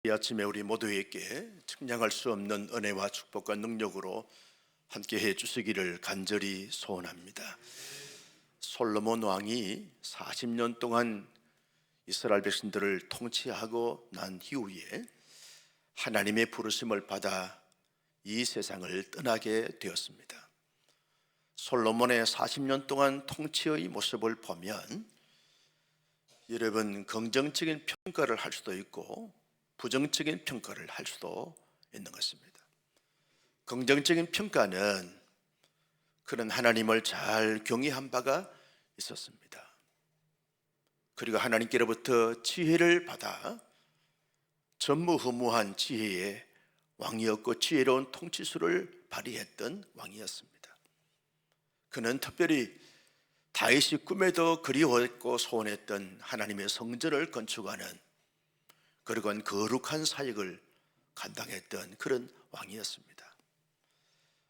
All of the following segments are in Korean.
이 아침에 우리 모두에게 측량할 수 없는 은혜와 축복과 능력으로 함께해 주시기를 간절히 소원합니다. 솔로몬 왕이 40년 동안 이스라엘 백성들을 통치하고 난 이후에 하나님의 부르심을 받아 이 세상을 떠나게 되었습니다. 솔로몬의 40년 동안 통치의 모습을 보면 여러분, 긍정적인 평가를 할 수도 있고 부정적인 평가를 할 수도 있는 것입니다. 긍정적인 평가는 그런 하나님을 잘 경외한 바가 있었습니다. 그리고 하나님께로부터 지혜를 받아 전무후무한 지혜의 왕이었고 지혜로운 통치수를 발휘했던 왕이었습니다. 그는 특별히 다윗이 꿈에도 그리워했고 소원했던 하나님의 성전을 건축하는, 그리고 거룩한 사역을 감당했던 그런 왕이었습니다.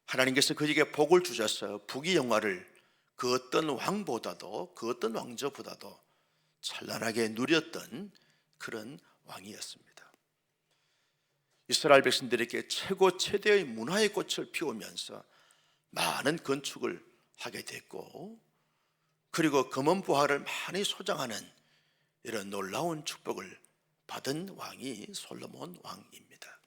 하나님께서 그에게 복을 주셔서 부귀영화를 그 어떤 왕보다도, 그 어떤 왕조보다도 찬란하게 누렸던 그런 왕이었습니다. 이스라엘 백성들에게 최고의 문화의 꽃을 피우면서 많은 건축을 하게 됐고, 그리고 금은보화를 많이 소장하는 이런 놀라운 축복을 받은 왕이 솔로몬 왕입니다.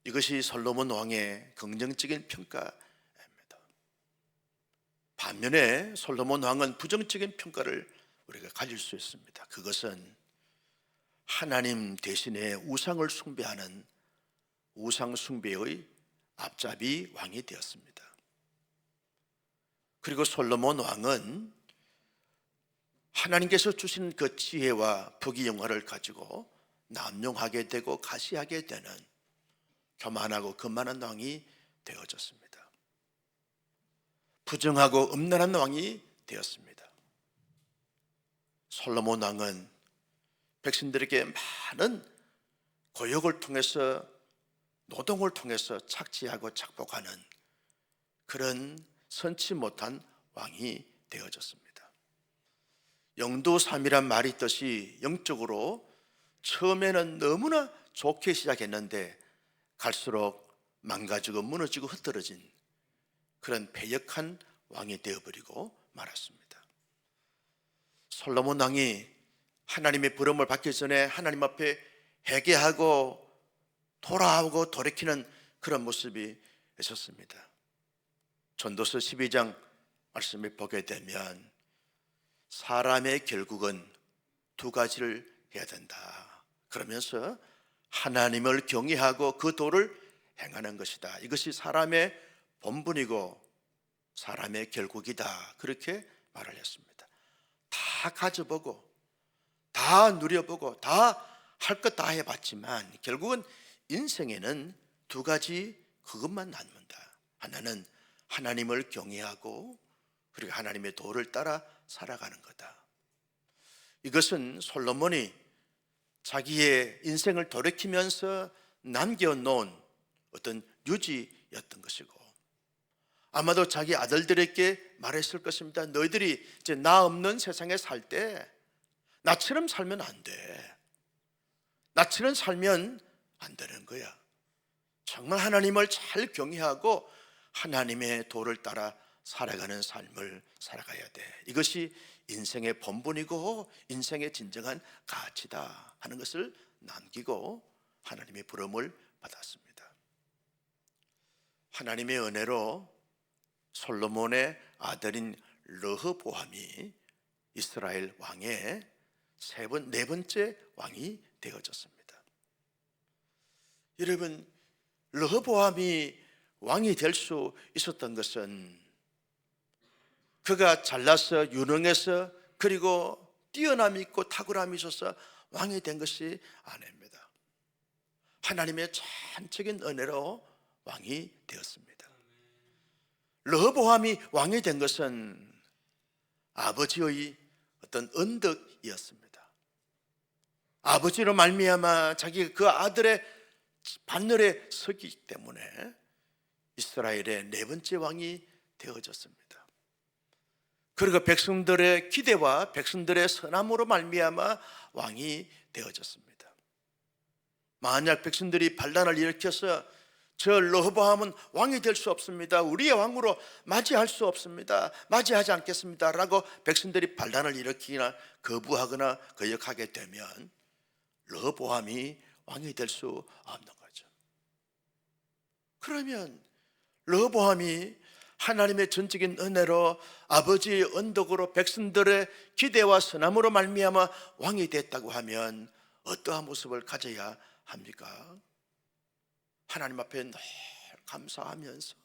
이것이 솔로몬 왕의 긍정적인 평가입니다. 반면에 솔로몬 왕은 부정적인 평가를 우리가 가질 수 있습니다. 그것은 하나님 대신에 우상을 숭배하는 우상 숭배의 앞잡이 왕이 되었습니다. 그리고 솔로몬 왕은 하나님께서 주신 그 지혜와 부귀영화를 가지고 남용하게 되고 가시하게 되는 교만하고 거만한 왕이 되어졌습니다. 부정하고 음란한 왕이 되었습니다. 솔로몬 왕은 백성들에게 많은 고역을 통해서, 노동을 통해서 착취하고 착복하는 그런 선치 못한 왕이 되어졌습니다. 영도삼이란 말이 있듯이 영적으로 처음에는 너무나 좋게 시작했는데 갈수록 망가지고 무너지고 흩어진 그런 패역한 왕이 되어버리고 말았습니다. 솔로몬 왕이 하나님의 부름을 받기 전에 하나님 앞에 회개하고 돌아오고 돌이키는 그런 모습이 있었습니다. 전도서 12장 말씀을 보게 되면 사람의 결국은 두 가지를 해야 된다 그러면서 하나님을 경외하고 그 도를 행하는 것이다. 이것이 사람의 본분이고 사람의 결국이다. 그렇게 말을 했습니다. 다 가져보고 다 누려보고 다 할 것 다 해봤지만 결국은 인생에는 두 가지 그것만 남는다. 하나는 하나님을 경외하고 그리고 하나님의 도를 따라 살아가는 거다. 이것은 솔로몬이 자기의 인생을 돌이키면서 남겨놓은 어떤 유지였던 것이고, 아마도 자기 아들들에게 말했을 것입니다. 너희들이 이제 나 없는 세상에 살 때 나처럼 살면 안 돼. 나처럼 살면 안 되는 거야. 정말 하나님을 잘 경외하고 하나님의 도를 따라 살아가는 삶을 살아가야 돼. 이것이 인생의 본분이고 인생의 진정한 가치다 하는 것을 남기고 하나님의 부름을 받았습니다. 하나님의 은혜로 솔로몬의 아들인 르호보암이 이스라엘 왕의 네 번째 왕이 되어졌습니다. 여러분, 르호보암이 왕이 될 수 있었던 것은 그가 잘나서 유능해서 그리고 뛰어남이 있고 탁월함이 있어서 왕이 된 것이 아닙니다. 하나님의 전적인 은혜로 왕이 되었습니다. 르호보암이 왕이 된 것은 아버지의 어떤 언덕이었습니다. 아버지로 말미암아 자기가 그 아들의 반열에 서기 때문에 이스라엘의 네 번째 왕이 되어졌습니다. 그리고 백성들의 기대와 백성들의 선함으로 말미암아 왕이 되어졌습니다. 만약 백성들이 반란을 일으켜서 저 르호보암은 왕이 될 수 없습니다, 우리의 왕으로 맞이할 수 없습니다, 맞이하지 않겠습니다 라고 백성들이 반란을 일으키거나 거부하거나 거역하게 되면 르호보암이 왕이 될 수 없는 거죠. 그러면 르호보암이 하나님의 전적인 은혜로 아버지의 언덕으로 백성들의 기대와 선함으로 말미암아 왕이 됐다고 하면 어떠한 모습을 가져야 합니까? 하나님 앞에 늘 감사하면서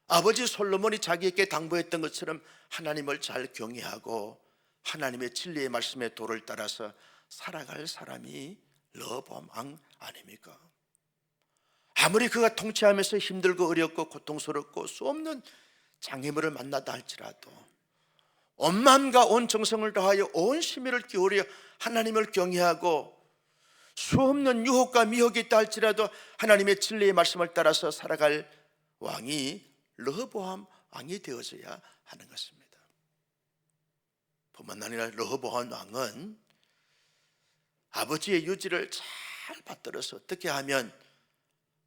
아버지 솔로몬이 자기에게 당부했던 것처럼 하나님을 잘 경외하고 하나님의 진리의 말씀의 도를 따라서 살아갈 사람이 르호보암 왕 아닙니까? 아무리 그가 통치하면서 힘들고 어렵고 고통스럽고 수없는 장애물을 만나다 할지라도 온 마음과 온 정성을 다하여 온 심혈을 기울여 하나님을 경외하고 수없는 유혹과 미혹이 있다 할지라도 하나님의 진리의 말씀을 따라서 살아갈 왕이 르호보암 왕이 되어져야 하는 것입니다. 뿐만 아니라 르호보암 왕은 아버지의 유지를 잘 받들어서 어떻게 하면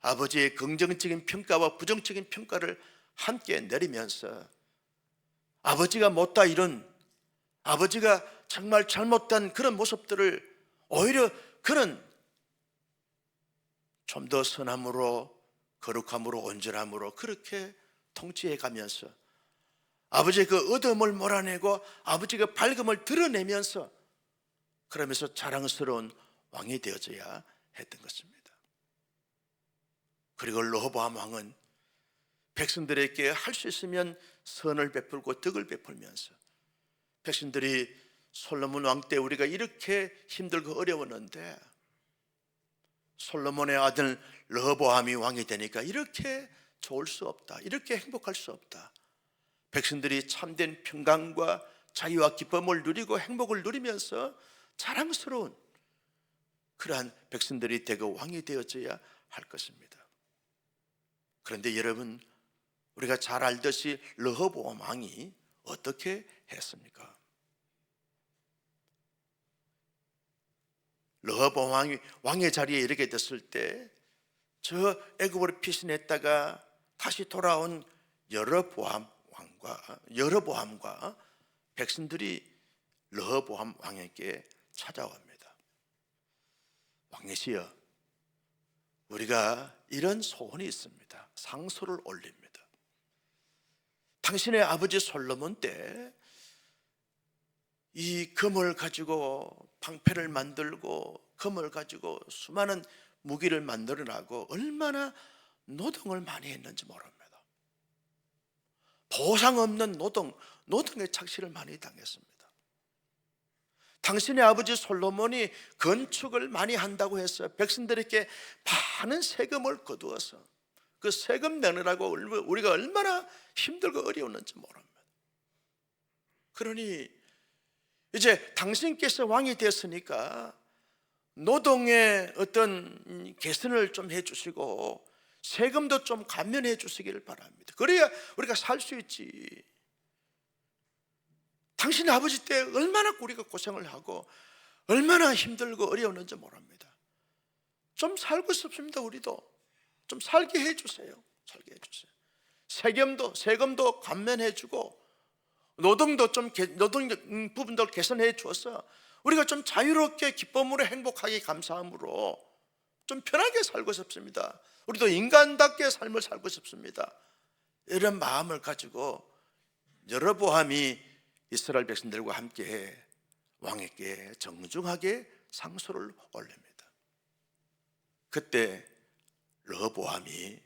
아버지의 긍정적인 평가와 부정적인 평가를 함께 내리면서 아버지가 못다 이룬, 아버지가 정말 잘못된 그런 모습들을 오히려 그는 좀 더 선함으로 거룩함으로 온전함으로 그렇게 통치해 가면서 아버지의 그 어둠을 몰아내고 아버지의 밝음을 드러내면서 그러면서 자랑스러운 왕이 되어져야 했던 것입니다. 그리고 르호보암 왕은 백성들에게 할 수 있으면 선을 베풀고 덕을 베풀면서 백성들이 솔로몬 왕 때 우리가 이렇게 힘들고 어려웠는데 솔로몬의 아들 르호보암이 왕이 되니까 이렇게 좋을 수 없다, 이렇게 행복할 수 없다, 백성들이 참된 평강과 자유와 기쁨을 누리고 행복을 누리면서 자랑스러운 그러한 백성들이 되고 왕이 되어져야 할 것입니다. 그런데 여러분, 우리가 잘 알듯이 르호보암 왕이 어떻게 했습니까? 르호보암 왕이 왕의 자리에 이르게 됐을 때 저 애굽으로 피신했다가 다시 돌아온 여로보암과 백성들이 르호보암 왕에게 찾아옵니다. 왕이시여, 우리가 이런 소원이 있습니다. 상소를 올립니다. 당신의 아버지 솔로몬 때 이 금을 가지고 방패를 만들고 금을 가지고 수많은 무기를 만들어나고 얼마나 노동을 많이 했는지 모릅니다. 보상 없는 노동의 착취를 많이 당했습니다. 당신의 아버지 솔로몬이 건축을 많이 한다고 해서 백성들에게 많은 세금을 거두어서 그 세금 내느라고 우리가 얼마나 힘들고 어려웠는지 모릅니다. 그러니 이제 당신께서 왕이 됐으니까 노동의 어떤 개선을 좀 해주시고 세금도 좀 감면해 주시기를 바랍니다. 그래야 우리가 살 수 있지. 당신 아버지 때 얼마나 우리가 고생을 하고 얼마나 힘들고 어려웠는지 모릅니다. 좀 살고 싶습니다. 우리도 좀 살게 해주세요. 살게 해주세요. 세금도 감면해주고 노동 부분도 개선해 주어서 우리가 좀 자유롭게 기쁨으로 행복하게 감사함으로 좀 편하게 살고 싶습니다. 우리도 인간답게 삶을 살고 싶습니다. 이런 마음을 가지고 여로보암이 이스라엘 백성들과 함께 왕에게 정중하게 상소를 올립니다. 그때 르호보암이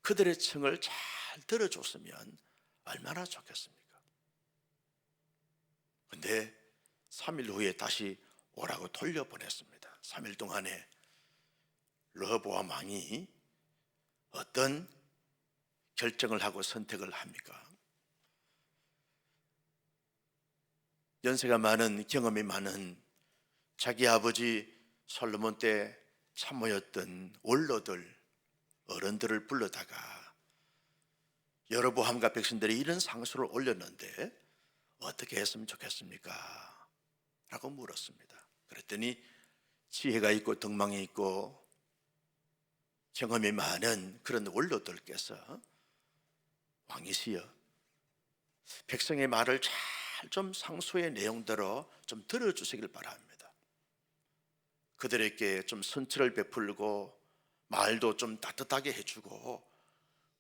그들의 청을 잘 들어줬으면 얼마나 좋겠습니까? 그런데 3일 후에 다시 오라고 돌려보냈습니다. 3일 동안에 르호보암 왕이 어떤 결정을 하고 선택을 합니까? 연세가 많은, 경험이 많은 자기 아버지 솔로몬 때 참모였던 원로들, 어른들을 불러다가 여로보암과 백성들이 이런 상소를 올렸는데 어떻게 했으면 좋겠습니까? 라고 물었습니다. 그랬더니 지혜가 있고 덕망이 있고 경험이 많은 그런 원로들께서 왕이시여 백성의 말을 잘 좀 상소의 내용대로 좀 들어주시길 바랍니다. 그들에게 좀 선처를 베풀고 말도 좀 따뜻하게 해주고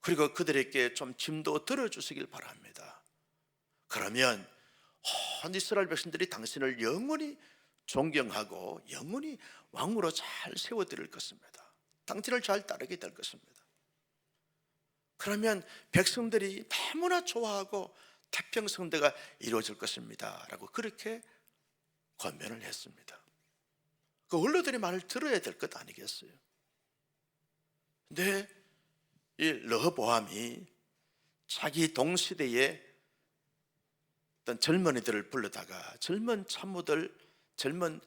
그리고 그들에게 좀 짐도 들어주시길 바랍니다. 그러면 온 이스라엘 백성들이 당신을 영원히 존경하고 영원히 왕으로 잘 세워드릴 것입니다. 당신을 잘 따르게 될 것입니다. 그러면 백성들이 너무나 좋아하고 태평성대가 이루어질 것입니다 라고 그렇게 권면을 했습니다. 그 원로들의 말을 들어야 될 것 아니겠어요? 근데 이 르호보암이 자기 동시대에 어떤 젊은이들을 불러다가 젊은 참모들, 젊은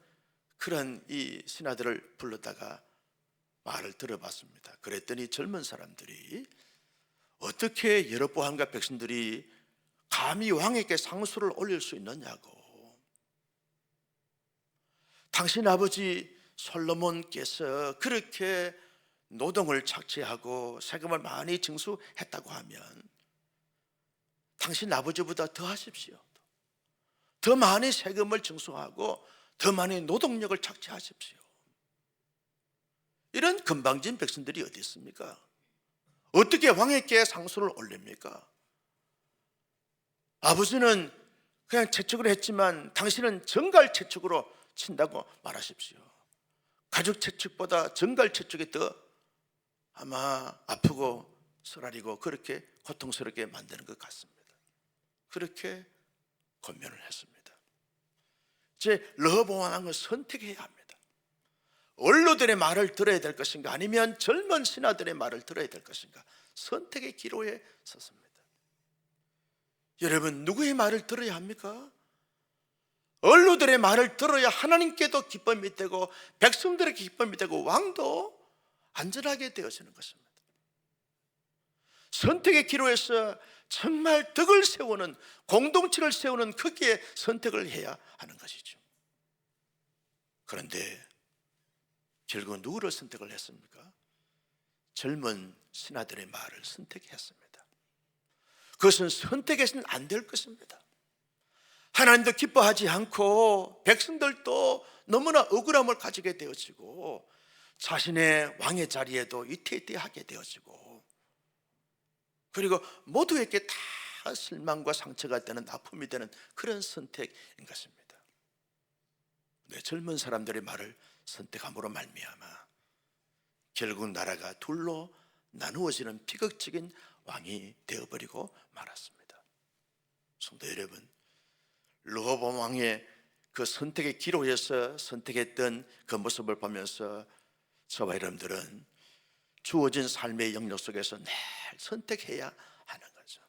그런 이 신하들을 불러다가 말을 들어봤습니다. 그랬더니 젊은 사람들이 어떻게 여로보암과 백성들이 감히 왕에게 상소를 올릴 수 있느냐고, 당신 아버지 솔로몬께서 그렇게 노동을 착취하고 세금을 많이 징수했다고 하면 당신 아버지보다 더 하십시오. 더 많이 세금을 징수하고 더 많이 노동력을 착취하십시오. 이런 건방진 백성들이 어디 있습니까? 어떻게 왕에게 상소를 올립니까? 아버지는 그냥 채찍으로 했지만 당신은 정갈 채찍으로 친다고 말하십시오. 가죽 채찍보다 정갈 채찍이 더 아마 아프고 쓰라리고 그렇게 고통스럽게 만드는 것 같습니다. 그렇게 권면을 했습니다. 이제 르호보암은 선택해야 합니다. 원로들의 말을 들어야 될 것인가 아니면 젊은 신하들의 말을 들어야 될 것인가, 선택의 기로에 섰습니다. 여러분, 누구의 말을 들어야 합니까? 원로들의 말을 들어야 하나님께도 기쁨이 되고 백성들에게 기쁨이 되고 왕도 안전하게 되어지는 것입니다. 선택의 기로에서 정말 덕을 세우는, 공동체를 세우는 거기에 선택을 해야 하는 것이죠. 그런데 결국 누구를 선택을 했습니까? 젊은 신하들의 말을 선택했습니다. 그것은 선택해서는 안 될 것입니다. 하나님도 기뻐하지 않고 백성들도 너무나 억울함을 가지게 되어지고 자신의 왕의 자리에도 위태위태하게 되어지고 그리고 모두에게 다 실망과 상처가 되는, 아픔이 되는 그런 선택인 것입니다. 네, 젊은 사람들의 말을 선택함으로 말미암아 결국 나라가 둘로 나누어지는 비극적인 왕이 되어버리고 말았습니다. 성도 여러분, 르호보암 왕의 그 선택의 기로에서 선택했던 그 모습을 보면서 저와 여러분들은 주어진 삶의 영역 속에서 늘 선택해야 하는 거죠.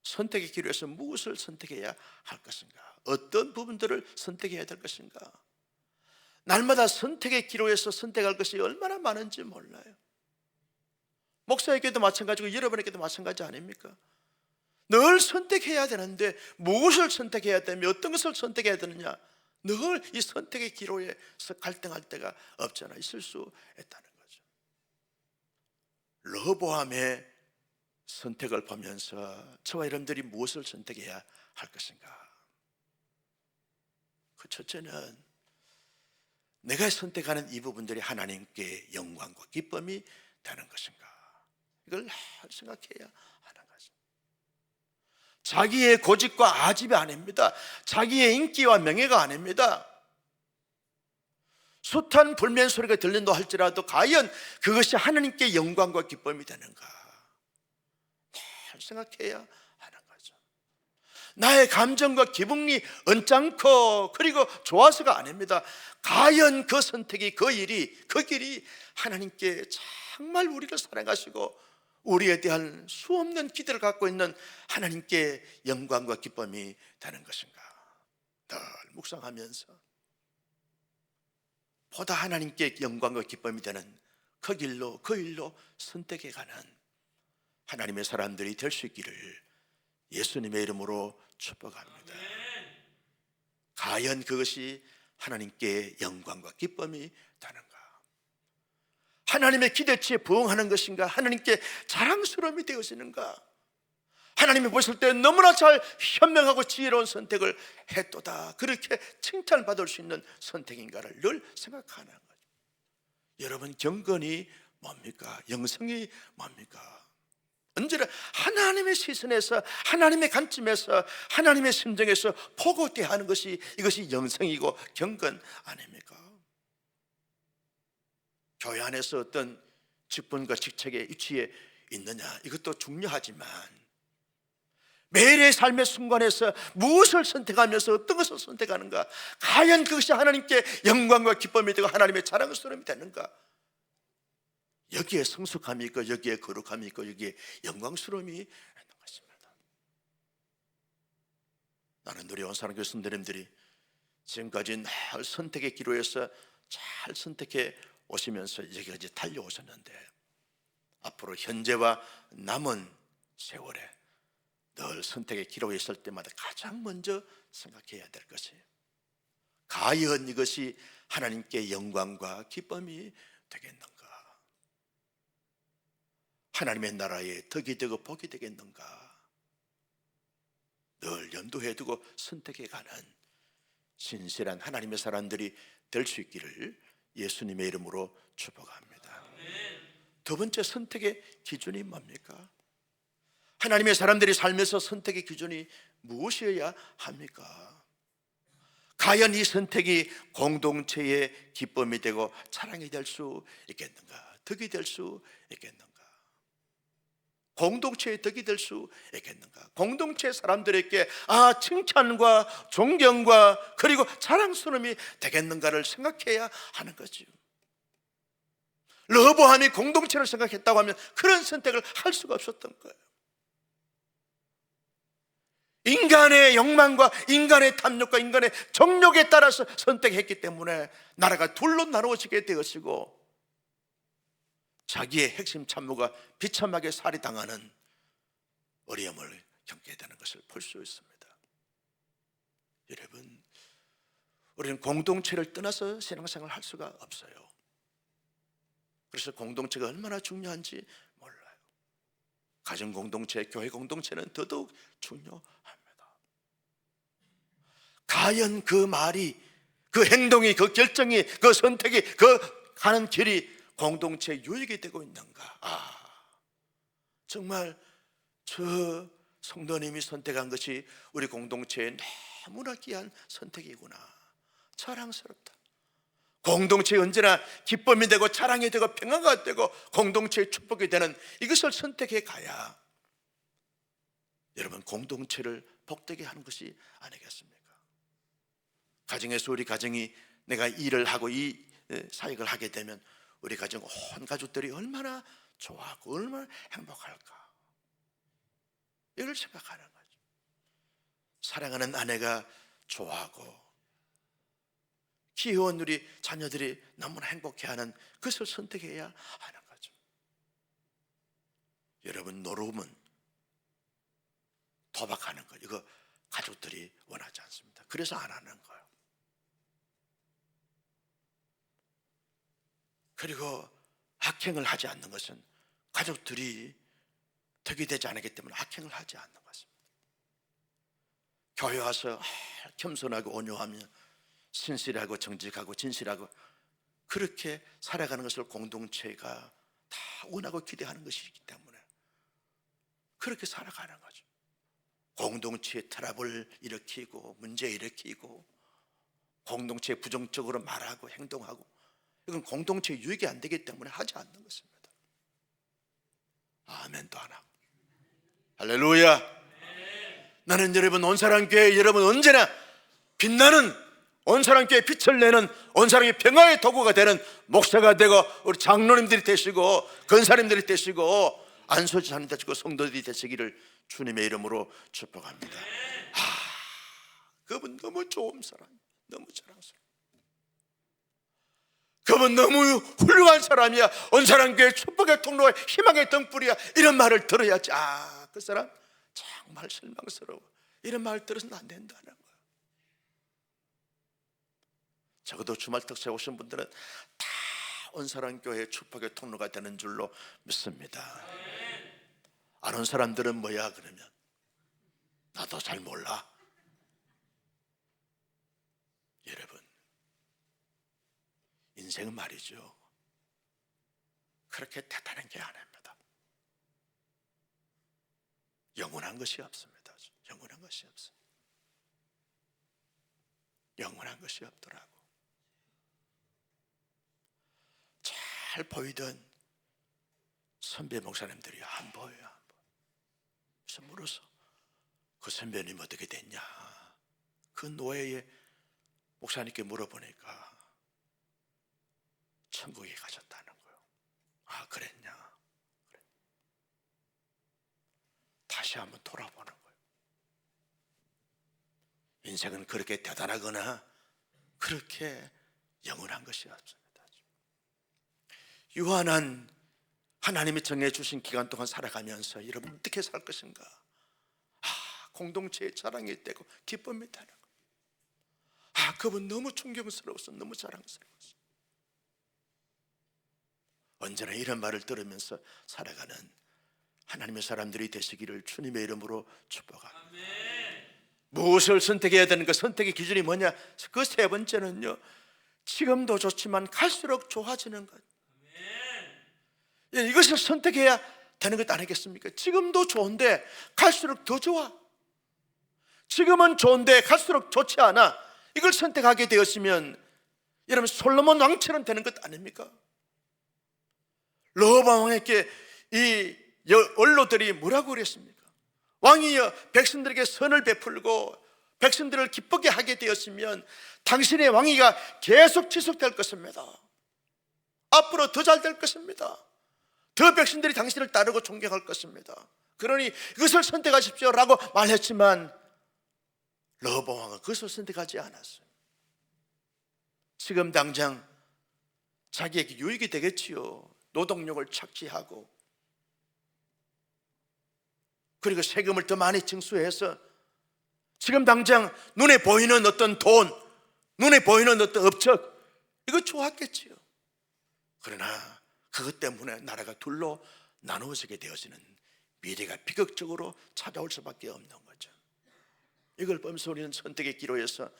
선택의 기로에서 무엇을 선택해야 할 것인가, 어떤 부분들을 선택해야 될 것인가. 날마다 선택의 기로에서 선택할 것이 얼마나 많은지 몰라요. 목사에게도 마찬가지고 여러분에게도 마찬가지 아닙니까? 늘 선택해야 되는데 무엇을 선택해야 되며 어떤 것을 선택해야 되느냐, 늘 이 선택의 기로에서 갈등할 때가 없잖아, 있을 수 있다는 거죠. 르호보암의 선택을 보면서 저와 여러분들이 무엇을 선택해야 할 것인가. 그 첫째는 내가 선택하는 이 부분들이 하나님께 영광과 기쁨이 되는 것인가, 이걸 생각해야 하는 거죠. 자기의 고집과 아집이 아닙니다. 자기의 인기와 명예가 아닙니다. 숱한 불면 소리가 들린다 할지라도 과연 그것이 하나님께 영광과 기쁨이 되는가 잘 생각해야 하는 거죠. 나의 감정과 기분이 언짢고 그리고 좋아서가 아닙니다. 과연 그 선택이, 그 일이, 그 길이 하나님께 정말 우리를 사랑하시고 우리에 대한 수없는 기대를 갖고 있는 하나님께 영광과 기쁨이 되는 것인가 늘 묵상하면서 보다 하나님께 영광과 기쁨이 되는 그 길로, 그 일로 선택해가는 하나님의 사람들이 될 수 있기를 예수님의 이름으로 축복합니다. 과연 그것이 하나님께 영광과 기쁨이 되는가? 하나님의 기대치에 부응하는 것인가? 하나님께 자랑스러움이 되어지는가? 하나님이 보실 때 너무나 잘 현명하고 지혜로운 선택을 했도다, 그렇게 칭찬을 받을 수 있는 선택인가를 늘 생각하는 거죠. 여러분, 경건이 뭡니까? 영성이 뭡니까? 언제나 하나님의 시선에서, 하나님의 관점에서, 하나님의 심정에서 보고 대하는 것이, 이것이 영성이고 경건 아닙니까? 교회 안에서 어떤 직분과 직책의 위치에 있느냐, 이것도 중요하지만 매일의 삶의 순간에서 무엇을 선택하면서 어떤 것을 선택하는가, 과연 그것이 하나님께 영광과 기쁨이 되고 하나님의 자랑스러움이 되는가, 여기에 성숙함이 있고 여기에 거룩함이 있고 여기에 영광스러움이 있는 것입니다. 나는 우리 온사람 교회 선생님들이 지금까지 늘 선택의 기로에서 잘 선택해 오시면서 여기까지 달려오셨는데, 앞으로 현재와 남은 세월에 늘 선택의 기로에 있을 때마다 가장 먼저 생각해야 될 것이, 과연 이것이 하나님께 영광과 기쁨이 되겠는가? 하나님의 나라에 덕이 되고 복이 되겠는가? 늘 염두에 두고 선택해가는 신실한 하나님의 사람들이 될 수 있기를 예수님의 이름으로 축복합니다. 두 번째 선택의 기준이 뭡니까? 하나님의 사람들이 살면서 선택의 기준이 무엇이어야 합니까? 과연 이 선택이 공동체의 기쁨이 되고 자랑이 될 수 있겠는가? 덕이 될 수 있겠는가? 공동체의 덕이 될 수 있겠는가? 공동체 사람들에게 칭찬과 존경과 그리고 자랑스러움이 되겠는가를 생각해야 하는 거죠. 러브함이 공동체를 생각했다고 하면 그런 선택을 할 수가 없었던 거예요. 인간의 욕망과 인간의 탐욕과 인간의 정욕에 따라서 선택했기 때문에 나라가 둘로 나누어지게 되었고, 자기의 핵심 참모가 비참하게 살해당하는 어려움을 겪게 되는 것을 볼 수 있습니다. 여러분, 우리는 공동체를 떠나서 신앙생활을 할 수가 없어요. 그래서 공동체가 얼마나 중요한지 몰라요. 가정 공동체, 교회 공동체는 더더욱 중요합니다. 과연 그 말이, 그 행동이, 그 결정이, 그 선택이, 그 가는 길이 공동체에 유익이 되고 있는가? 정말 저 성도님이 선택한 것이 우리 공동체에 너무나 귀한 선택이구나, 자랑스럽다. 공동체에 언제나 기쁨이 되고 자랑이 되고 평화가 되고 공동체의 축복이 되는 이것을 선택해 가야 여러분 공동체를 복되게 하는 것이 아니겠습니까? 가정에서 우리 가정이, 내가 일을 하고 이 사역을 하게 되면 우리 가정 온 가족들이 얼마나 좋아하고 얼마나 행복할까, 이걸 생각하는 거죠. 사랑하는 아내가 좋아하고 귀여운 우리 자녀들이 너무나 행복해하는 그것을 선택해야 하는 거죠. 여러분, 노름은 도박하는 거, 이거 가족들이 원하지 않습니다. 그래서 안 하는 거예요. 그리고 악행을 하지 않는 것은 가족들이 덕이 되지 않기 때문에 악행을 하지 않는 것입니다. 교회 와서 겸손하고 온유하며 신실하고 정직하고 진실하고 그렇게 살아가는 것을 공동체가 다 원하고 기대하는 것이기 때문에 그렇게 살아가는 거죠. 공동체의 트러블을 일으키고 문제 일으키고 공동체에 부정적으로 말하고 행동하고, 이건 공동체에 유익이 안 되기 때문에 하지 않는 것입니다. 아멘도 안 하고. 할렐루야. 나는 여러분 온사랑교회 여러분 언제나 빛나는 온사랑교회 빛을 내는 온사랑의 평화의 도구가 되는 목사가 되고 우리 장로님들이 되시고 권사님들이 되시고 안수자님 되시고 성도들이 되시기를 주님의 이름으로 축복합니다. 그분 너무 좋은 사람, 너무 자랑스러워. 그분 너무 훌륭한 사람이야. 온사랑교회 축복의 통로와 희망의 등불이야. 이런 말을 들어야지. 그 사람 정말 실망스러워. 이런 말 들어서는 안 된다는 거야. 적어도 주말 특세 오신 분들은 다 온사랑교회 축복의 통로가 되는 줄로 믿습니다. 안 온 사람들은 뭐야 그러면 나도 잘 몰라. 여러분, 인생은 말이죠, 그렇게 대단한 게 아닙니다. 영원한 것이 없습니다. 영원한 것이 없습니다. 영원한 것이 없더라고. 잘 보이던 선배 목사님들이 안 보여요. 안 보여. 그래서 물어서 그 선배님 어떻게 됐냐, 그 노예의 목사님께 물어보니까 천국에 가셨다는 거예요. 아, 그랬냐? 그래. 다시 한번 돌아보는 거예요. 인생은 그렇게 대단하거나 그렇게 영원한 것이 없습니다. 유한한 하나님이 정해주신 기간 동안 살아가면서 여러분 어떻게 살 것인가? 공동체의 자랑이 되고 기쁨이 되는 거. 그분 너무 존경스러웠어. 너무 자랑스러웠어. 언제나 이런 말을 들으면서 살아가는 하나님의 사람들이 되시기를 주님의 이름으로 축복합니다. 무엇을 선택해야 되는 그 선택의 기준이 뭐냐? 그 세 번째는요, 지금도 좋지만 갈수록 좋아지는 것. 이것을 선택해야 되는 것 아니겠습니까? 지금도 좋은데 갈수록 더 좋아. 지금은 좋은데 갈수록 좋지 않아. 이걸 선택하게 되었으면 여러분 솔로몬 왕처럼 되는 것 아닙니까? 르호보암 왕에게 이 원로들이 뭐라고 그랬습니까? 왕이여, 백성들에게 선을 베풀고 백성들을 기쁘게 하게 되었으면 당신의 왕위가 계속 지속될 것입니다. 앞으로 더 잘 될 것입니다. 더 백성들이 당신을 따르고 존경할 것입니다. 그러니 그것을 선택하십시오 라고 말했지만 르호보암 왕은 그것을 선택하지 않았어요. 지금 당장 자기에게 유익이 되겠지요. 노동력을 착취하고 그리고 세금을 더 많이 징수해서 지금 당장 눈에 보이는 어떤 돈, 눈에 보이는 어떤 업적, 이거 좋았겠지요. 그러나 그것 때문에 나라가 둘로 나누어지게 되어지는 미래가 비극적으로 찾아올 수밖에 없는 거죠. 이걸 보면서 우리는 선택의 기로에서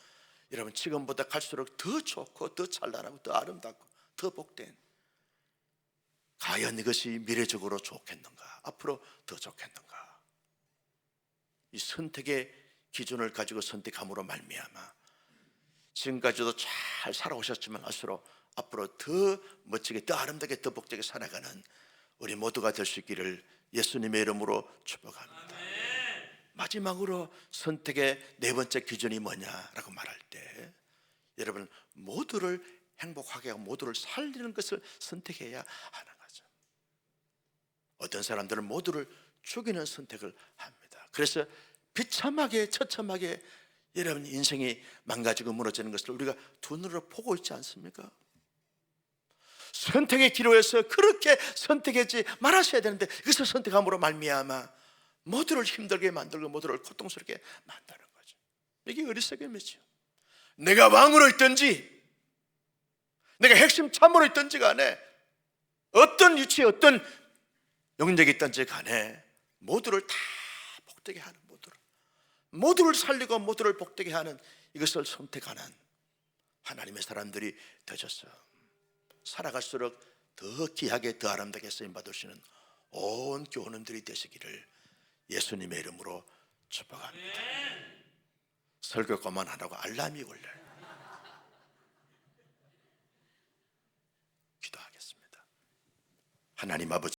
여러분 지금보다 갈수록 더 좋고 더 찬란하고 더 아름답고 더 복된, 과연 이것이 미래적으로 좋겠는가, 앞으로 더 좋겠는가, 이 선택의 기준을 가지고 선택함으로 말미암아 지금까지도 잘 살아오셨지만 갈수록 앞으로 더 멋지게, 더 아름답게, 더 복되게 살아가는 우리 모두가 될 수 있기를 예수님의 이름으로 축복합니다. 마지막으로 선택의 네 번째 기준이 뭐냐라고 말할 때 여러분 모두를 행복하게 하고 모두를 살리는 것을 선택해야 하는 거죠. 어떤 사람들은 모두를 죽이는 선택을 합니다. 그래서 비참하게 처참하게 여러분 인생이 망가지고 무너지는 것을 우리가 두 눈으로 보고 있지 않습니까? 선택의 기로에서 그렇게 선택하지 말아셔야 되는데 이것을 선택함으로 말미암아 모두를 힘들게 만들고 모두를 고통스럽게 만드는 거죠. 이게 어리석음이죠. 내가 왕으로 있든지 내가 핵심 참모로 있든지 간에 어떤 위치에 어떤 영역이 있든지 간에 모두를 다 복되게 하는, 모두를 살리고 모두를 복되게 하는 이것을 선택하는 하나님의 사람들이 되셨어요. 살아갈수록 더 귀하게 더 아름답게 쓰임받으시는 온 교우님들이 되시기를 예수님의 이름으로 축복합니다. 설교 그만하라고 알람이 울려요. 기도하겠습니다. 하나님 아버지,